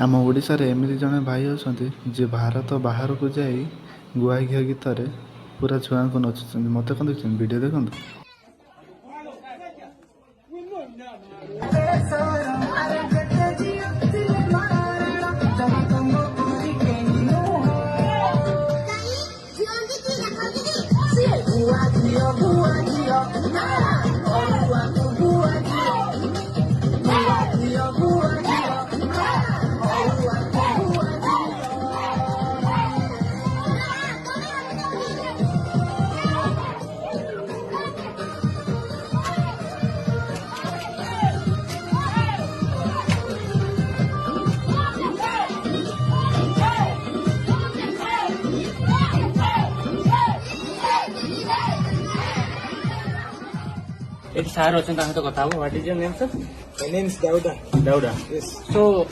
ଆମ ଓଡ଼ିଶାରେ ଏମିତି ଜଣେ ଭାଇ ଅଛନ୍ତି ଯିଏ ଭାରତ ବାହାରକୁ ଯାଇ ଗୁଆ ଘିଅ ଗୀତରେ ପୁରା ଛୁଆଙ୍କୁ ନଚୁଛନ୍ତି। ମୋତେ କ'ଣ ଦେଖୁଛନ୍ତି? ଭିଡ଼ିଓ ଦେଖନ୍ତୁ। एक sir also कथा हो. What is your name, sir? My name is Dauda. Dauda. Yes. So